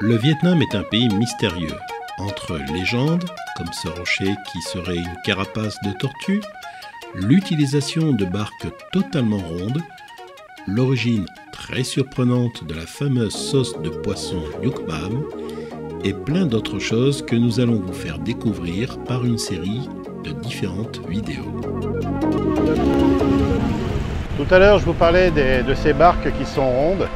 Le Vietnam est un pays mystérieux, entre légendes, comme ce rocher qui serait une carapace de tortue, l'utilisation de barques totalement rondes, l'origine très surprenante de la fameuse sauce de poisson Nuoc Mam et plein d'autres choses que nous allons vous faire découvrir par une série de différentes vidéos. Tout à l'heure, je vous parlais de ces barques qui sont rondes.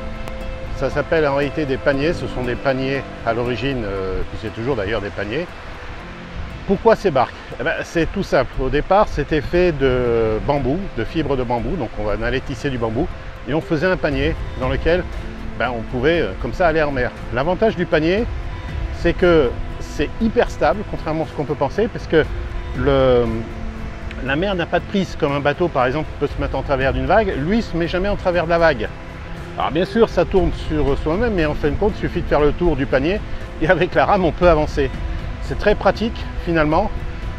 Ça s'appelle en réalité des paniers. Ce sont des paniers à l'origine, puis c'est toujours d'ailleurs des paniers. Pourquoi ces barques? C'est tout simple. Au départ, c'était fait de bambou, de fibres de bambou. Donc on allait tisser du bambou et on faisait un panier dans lequel on pouvait comme ça aller en mer. L'avantage du panier, c'est que c'est hyper stable, contrairement à ce qu'on peut penser, parce que la mer n'a pas de prise, comme un bateau par exemple peut se mettre en travers d'une vague. Lui, il ne se met jamais en travers de la vague. Alors bien sûr, ça tourne sur soi-même, mais en fin de compte, il suffit de faire le tour du panier et avec la rame, on peut avancer. C'est très pratique finalement.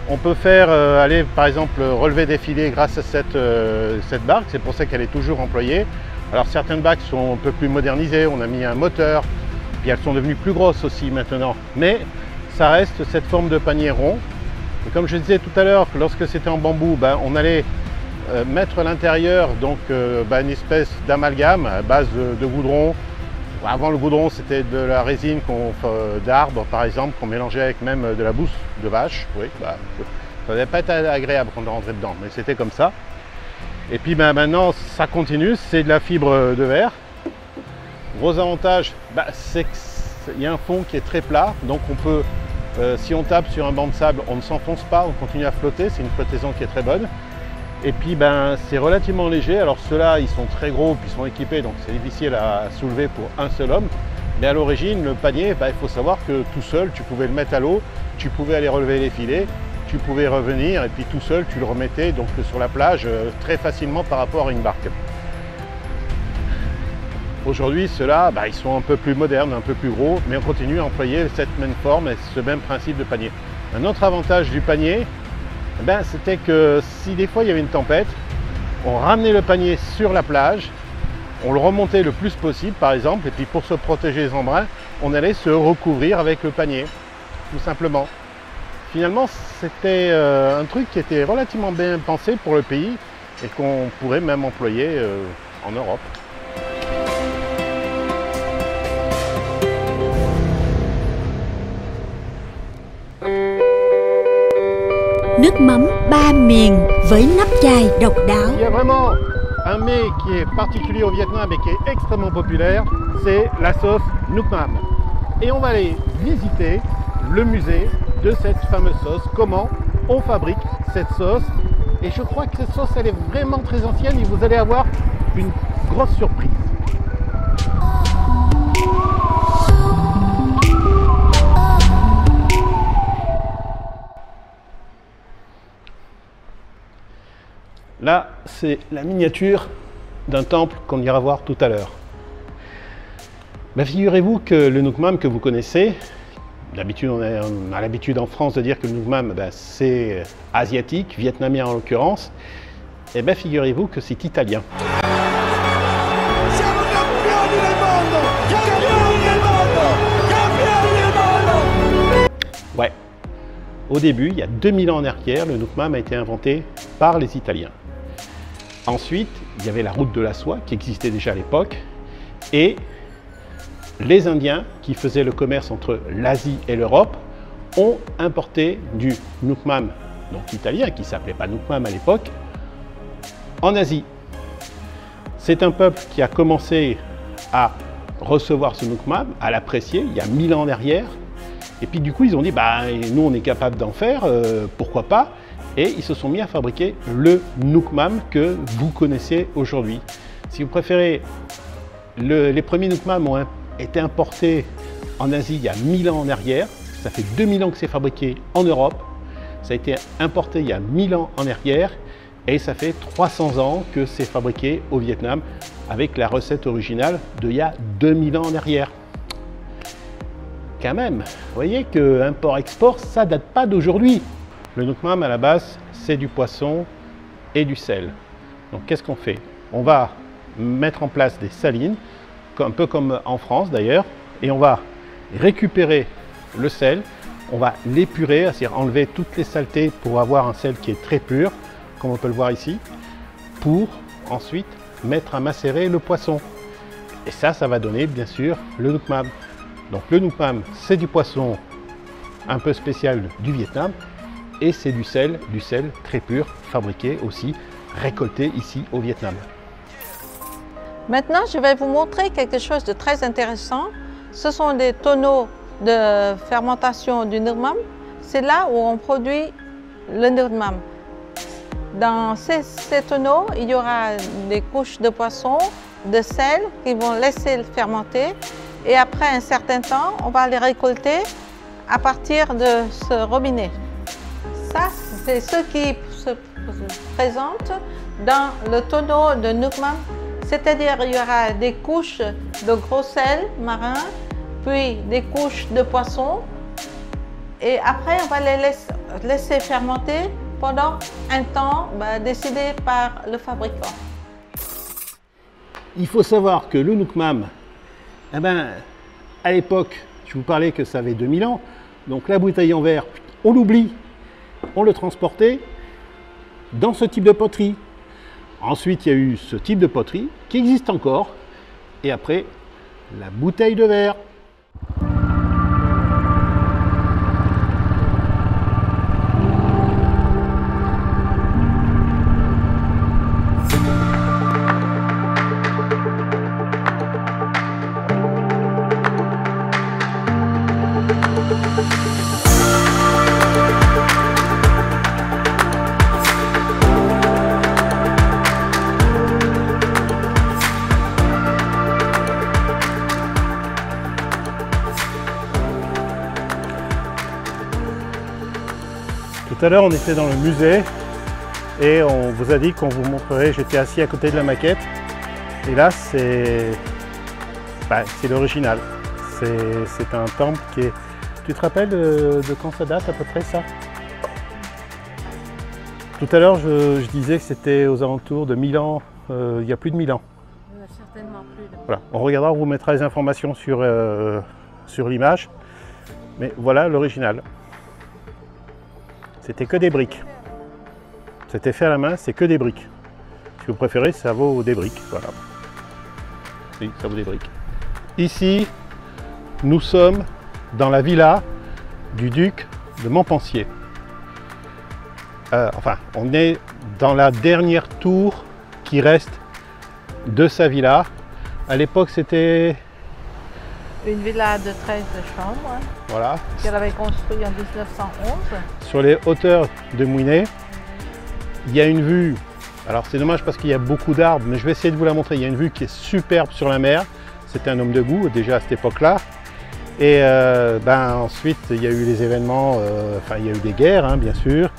On peut faire aller par exemple relever des filets grâce à cette barque. C'est pour ça qu'elle est toujours employée. Alors certaines barques sont un peu plus modernisées, on a mis un moteur, puis elles sont devenues plus grosses aussi maintenant. Mais ça reste cette forme de panier rond. Et comme je disais tout à l'heure, lorsque c'était en bambou, on allait mettre à l'intérieur donc une espèce d'amalgame à base de goudron. Avant le goudron, c'était de la résine d'arbre par exemple, qu'on mélangeait avec même de la bouse de vache. Oui, ça ne devait pas être agréable quand on rentrait dedans, mais c'était comme ça. Et puis maintenant, ça continue, c'est de la fibre de verre. Gros avantage, c'est qu'il y a un fond qui est très plat, donc on peut, si on tape sur un banc de sable, on ne s'enfonce pas, on continue à flotter, c'est une flottaison qui est très bonne. Et puis c'est relativement léger, alors ceux-là ils sont très gros, puis ils sont équipés, donc c'est difficile à soulever pour un seul homme. Mais à l'origine, le panier, il faut savoir que tout seul, tu pouvais le mettre à l'eau, tu pouvais aller relever les filets, tu pouvais revenir, et puis tout seul, tu le remettais donc sur la plage très facilement par rapport à une barque. Aujourd'hui, ceux-là, ils sont un peu plus modernes, un peu plus gros, mais on continue à employer cette même forme et ce même principe de panier. Un autre avantage du panier, c'était que si des fois il y avait une tempête, on ramenait le panier sur la plage, on le remontait le plus possible par exemple, et puis pour se protéger les embruns, on allait se recouvrir avec le panier, tout simplement. Finalement, c'était un truc qui était relativement bien pensé pour le pays et qu'on pourrait même employer en Europe. Nước mắm ba miền với nắp chai độc đáo. Il y a vraiment un mets qui est particulier au Vietnam et qui est extrêmement populaire, c'est la sauce Nuoc Mam. Et on va aller visiter le musée de cette fameuse sauce, comment on fabrique cette sauce. Et je crois que cette sauce, elle est vraiment très ancienne et vous allez avoir une grosse surprise. Là, c'est la miniature d'un temple qu'on ira voir tout à l'heure. Figurez-vous que le Nuoc Mam que vous connaissez, d'habitude on a l'habitude en France de dire que le Nuoc Mam c'est asiatique, vietnamien en l'occurrence, et figurez-vous que c'est italien. Ouais, au début, il y a 2000 ans en arrière, le Nuoc Mam a été inventé par les Italiens. Ensuite, il y avait la route de la soie qui existait déjà à l'époque et les Indiens qui faisaient le commerce entre l'Asie et l'Europe ont importé du Nuoc Mam, donc italien, qui ne s'appelait pas Nuoc Mam à l'époque, en Asie. C'est un peuple qui a commencé à recevoir ce Nuoc Mam, à l'apprécier il y a 1000 ans en arrière. Et puis du coup, ils ont dit, nous on est capable d'en faire, pourquoi pas? Et ils se sont mis à fabriquer le Nuoc Mam que vous connaissez aujourd'hui. Si vous préférez, les premiers Nuoc Mam ont été importés en Asie il y a 1000 ans en arrière. Ça fait 2000 ans que c'est fabriqué en Europe. Ça a été importé il y a 1000 ans en arrière. Et ça fait 300 ans que c'est fabriqué au Vietnam avec la recette originale d'il y a 2000 ans en arrière. Quand même, vous voyez que import-export, ça date pas d'aujourd'hui. Le Nuoc Mam à la base, c'est du poisson et du sel. Donc qu'est-ce qu'on fait? On va mettre en place des salines, un peu comme en France d'ailleurs, et on va récupérer le sel, on va l'épurer, c'est-à-dire enlever toutes les saletés pour avoir un sel qui est très pur, comme on peut le voir ici, pour ensuite mettre à macérer le poisson. Et ça va donner bien sûr le nuoc mam. Donc le nuoc mam, c'est du poisson un peu spécial du Vietnam et c'est du sel très pur, fabriqué aussi, récolté ici au Vietnam. Maintenant, je vais vous montrer quelque chose de très intéressant. Ce sont des tonneaux de fermentation du nuoc mam. C'est là où on produit le nuoc mam. Dans ces tonneaux, il y aura des couches de poisson, de sel qui vont laisser le fermenter. Et après un certain temps, on va les récolter à partir de ce robinet. Ça, c'est ce qui se présente dans le tonneau de nuoc mam. C'est-à-dire il y aura des couches de gros sel marin, puis des couches de poisson. Et après, on va les laisser fermenter pendant un temps décidé par le fabricant. Il faut savoir que le nuoc mam, à l'époque, je vous parlais que ça avait 2000 ans, donc la bouteille en verre, on l'oublie, on le transportait dans ce type de poterie. Ensuite, il y a eu ce type de poterie qui existe encore, et après, la bouteille de verre. Tout à l'heure, on était dans le musée et on vous a dit qu'on vous montrerait, j'étais assis à côté de la maquette et là c'est l'original. C'est un temple qui est... Tu te rappelles de quand ça date à peu près ça? Tout à l'heure je disais que c'était aux alentours de 1000 ans, il y a plus de 1000 ans. Certainement plus. Voilà, on regardera, on vous mettra les informations sur l'image, mais voilà l'original. C'était que des briques. C'était fait à la main, c'est que des briques. Si vous préférez, ça vaut des briques. Voilà. Oui, ça vaut des briques. Ici, nous sommes dans la villa du duc de Montpensier. On est dans la dernière tour qui reste de sa villa. À l'époque, c'était... Une villa de 13 chambres, voilà, qu'elle avait construite en 1911. Sur les hauteurs de Mouinet, il y a une vue, alors c'est dommage parce qu'il y a beaucoup d'arbres, mais je vais essayer de vous la montrer. Il y a une vue qui est superbe sur la mer. C'était un homme de goût déjà à cette époque-là. Et ensuite, il y a eu les événements, il y a eu des guerres, bien sûr.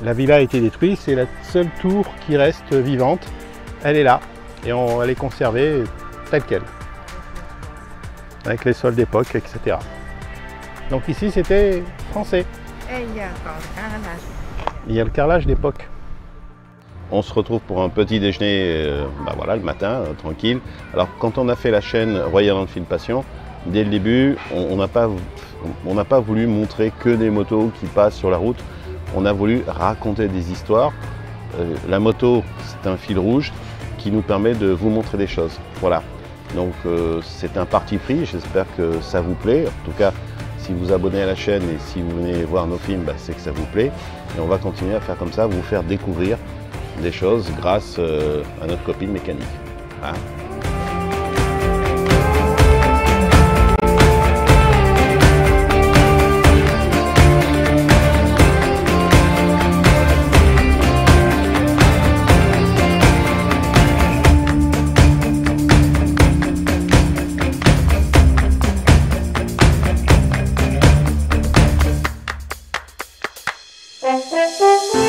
La villa a été détruite, c'est la seule tour qui reste vivante. Elle est là et elle est conservée telle qu'elle, avec les sols d'époque, etc. Donc ici, c'était français. Et il y a encore le carrelage. Il y a le carrelage d'époque. On se retrouve pour un petit déjeuner le matin, tranquille. Alors quand on a fait la chaîne Royal Enfield Passion, dès le début, on n'a pas voulu montrer que des motos qui passent sur la route. On a voulu raconter des histoires. La moto, c'est un fil rouge qui nous permet de vous montrer des choses. Voilà. Donc c'est un parti pris, j'espère que ça vous plaît. En tout cas, si vous vous abonnez à la chaîne et si vous venez voir nos films, c'est que ça vous plaît. Et on va continuer à faire comme ça, vous faire découvrir des choses grâce à notre copine mécanique. Hein. Thank you.